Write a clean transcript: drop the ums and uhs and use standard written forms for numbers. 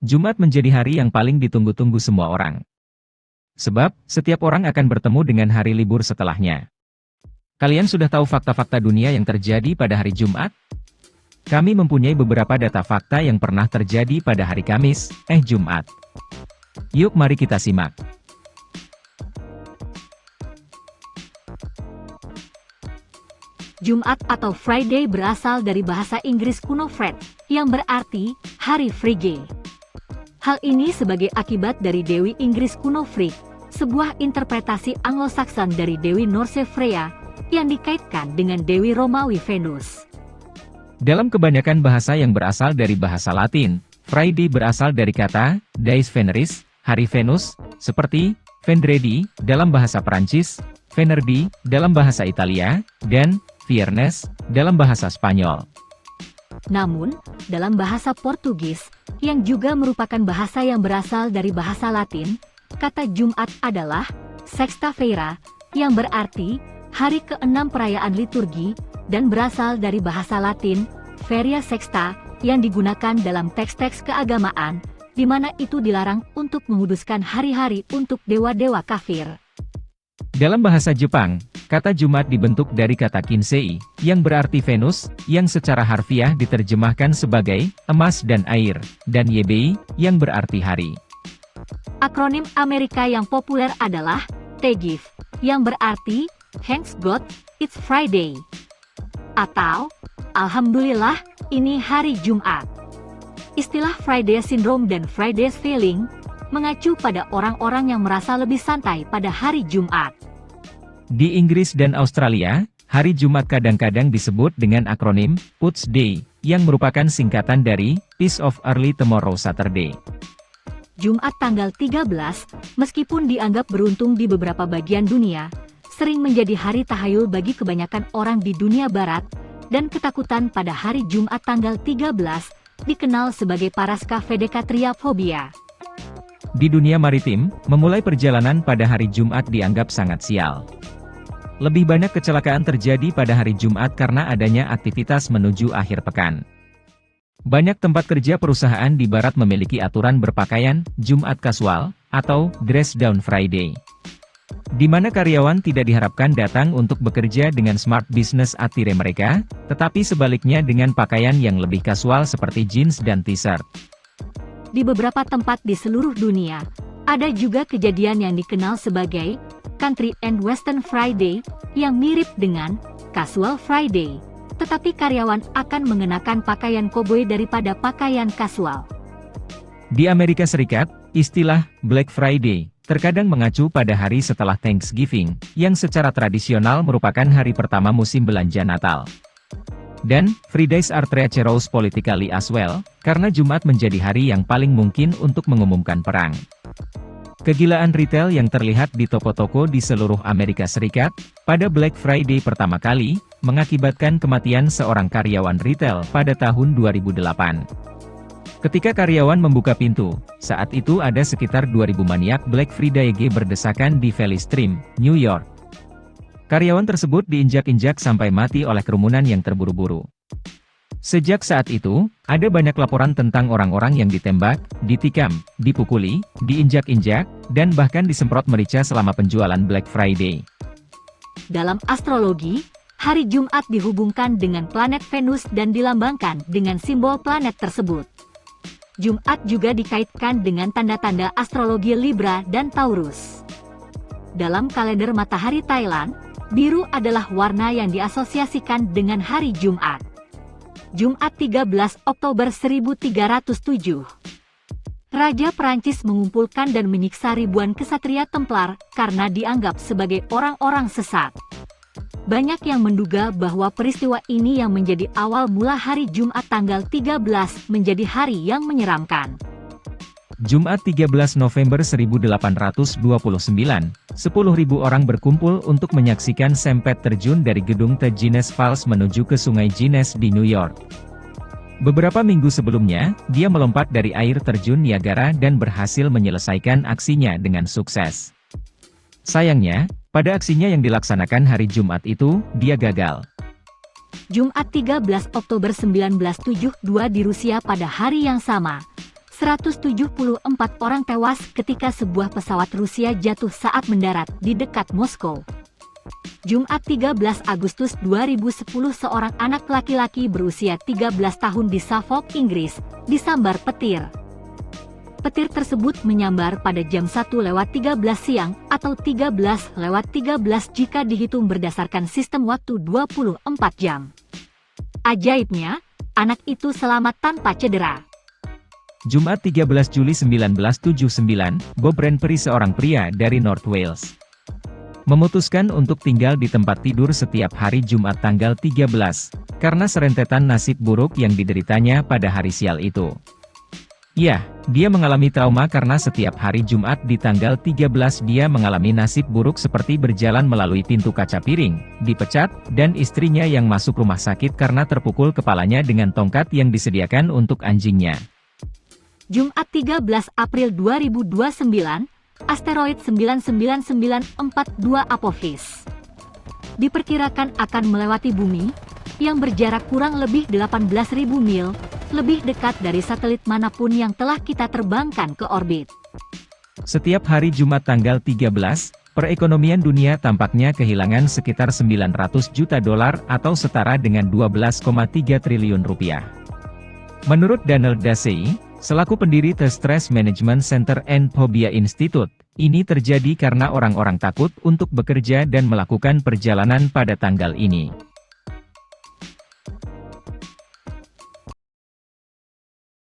Jumat menjadi hari yang paling ditunggu-tunggu semua orang. Sebab, setiap orang akan bertemu dengan hari libur setelahnya. Kalian sudah tahu fakta-fakta dunia yang terjadi pada hari Jumat? Kami mempunyai beberapa data fakta yang pernah terjadi pada hari Kamis, Jumat. Yuk mari kita simak. Jumat atau Friday berasal dari bahasa Inggris kuno Fred, yang berarti hari Frige. Hal ini sebagai akibat dari Dewi Inggris kuno Frigg, sebuah interpretasi Anglo-Saxon dari Dewi Norse Freya, yang dikaitkan dengan Dewi Romawi Venus. Dalam kebanyakan bahasa yang berasal dari bahasa Latin, Friday berasal dari kata Dies Veneris, hari Venus, seperti vendredi dalam bahasa Prancis, venerdi dalam bahasa Italia, dan viernes dalam bahasa Spanyol. Namun, dalam bahasa Portugis, yang juga merupakan bahasa yang berasal dari bahasa Latin, kata Jumat adalah sexta-feira, yang berarti hari ke-6 perayaan liturgi, dan berasal dari bahasa Latin, feria sexta, yang digunakan dalam teks-teks keagamaan, di mana itu dilarang untuk menguduskan hari-hari untuk dewa-dewa kafir. Dalam bahasa Jepang, kata Jumat dibentuk dari kata kinsei, yang berarti Venus, yang secara harfiah diterjemahkan sebagai emas dan air, dan yebei, yang berarti hari. Akronim Amerika yang populer adalah TGIF, yang berarti Thanks God, It's Friday. Atau, Alhamdulillah, ini hari Jumat. Istilah Friday Syndrome dan Friday's Feeling mengacu pada orang-orang yang merasa lebih santai pada hari Jumat. Di Inggris dan Australia, hari Jumat kadang-kadang disebut dengan akronim Puts Day, yang merupakan singkatan dari Piece of Early Tomorrow Saturday. Jumat tanggal 13, meskipun dianggap beruntung di beberapa bagian dunia, sering menjadi hari tahayul bagi kebanyakan orang di dunia barat, dan ketakutan pada hari Jumat tanggal 13 dikenal sebagai Paraskafedekatriaphobia. Di dunia maritim, memulai perjalanan pada hari Jumat dianggap sangat sial. Lebih banyak kecelakaan terjadi pada hari Jumat karena adanya aktivitas menuju akhir pekan. Banyak tempat kerja perusahaan di barat memiliki aturan berpakaian Jumat kasual atau dress down Friday, di mana karyawan tidak diharapkan datang untuk bekerja dengan smart business attire mereka, tetapi sebaliknya dengan pakaian yang lebih kasual seperti jeans dan t-shirt. Di beberapa tempat di seluruh dunia, ada juga kejadian yang dikenal sebagai Country and Western Friday, yang mirip dengan Casual Friday, tetapi karyawan akan mengenakan pakaian koboi daripada pakaian kasual. Di Amerika Serikat, istilah Black Friday terkadang mengacu pada hari setelah Thanksgiving, yang secara tradisional merupakan hari pertama musim belanja Natal. Dan, Fridays are treacherous politically as well, karena Jumat menjadi hari yang paling mungkin untuk mengumumkan perang. Kegilaan retail yang terlihat di toko-toko di seluruh Amerika Serikat, pada Black Friday pertama kali, mengakibatkan kematian seorang karyawan retail pada tahun 2008. Ketika karyawan membuka pintu, saat itu ada sekitar 2.000 maniak Black Friday berdesakan di Valley Stream, New York. Karyawan tersebut diinjak-injak sampai mati oleh kerumunan yang terburu-buru. Sejak saat itu, ada banyak laporan tentang orang-orang yang ditembak, ditikam, dipukuli, diinjak-injak, dan bahkan disemprot merica selama penjualan Black Friday. Dalam astrologi, hari Jumat dihubungkan dengan planet Venus dan dilambangkan dengan simbol planet tersebut. Jumat juga dikaitkan dengan tanda-tanda astrologi Libra dan Taurus. Dalam kalender matahari Thailand, biru adalah warna yang diasosiasikan dengan hari Jumat. Jumat 13 Oktober 1307. Raja Prancis mengumpulkan dan menyiksa ribuan kesatria Templar karena dianggap sebagai orang-orang sesat. Banyak yang menduga bahwa peristiwa ini yang menjadi awal mula hari Jumat tanggal 13 menjadi hari yang menyeramkan. Jumat 13 November 1829, 10.000 orang berkumpul untuk menyaksikan sempet terjun dari gedung The Guinness Falls menuju ke Sungai Guinness di New York. Beberapa minggu sebelumnya, dia melompat dari air terjun Niagara dan berhasil menyelesaikan aksinya dengan sukses. Sayangnya, pada aksinya yang dilaksanakan hari Jumat itu, dia gagal. Jumat 13 Oktober 1972 di Rusia pada hari yang sama, 174 orang tewas ketika sebuah pesawat Rusia jatuh saat mendarat di dekat Moskow. Jumat 13 Agustus 2010 seorang anak laki-laki berusia 13 tahun di Suffolk, Inggris, disambar petir. Petir tersebut menyambar pada jam 1:13 siang atau 13:13 jika dihitung berdasarkan sistem waktu 24 jam. Ajaibnya, anak itu selamat tanpa cedera. Jumat 13 Juli 1979, Bob Renfrey seorang pria dari North Wales memutuskan untuk tinggal di tempat tidur setiap hari Jumat tanggal 13, karena serentetan nasib buruk yang dideritanya pada hari sial itu. Ya, dia mengalami trauma karena setiap hari Jumat di tanggal 13 dia mengalami nasib buruk seperti berjalan melalui pintu kaca piring, dipecat, dan istrinya yang masuk rumah sakit karena terpukul kepalanya dengan tongkat yang disediakan untuk anjingnya. Jumat 13 April 2029, asteroid 99942 Apophis diperkirakan akan melewati bumi, yang berjarak kurang lebih 18.000 mil, lebih dekat dari satelit manapun yang telah kita terbangkan ke orbit. Setiap hari Jumat tanggal 13, perekonomian dunia tampaknya kehilangan sekitar 900 juta dolar atau setara dengan 12,3 triliun rupiah. Menurut Daniel Dasey, selaku pendiri The Stress Management Center and Phobia Institute, ini terjadi karena orang-orang takut untuk bekerja dan melakukan perjalanan pada tanggal ini.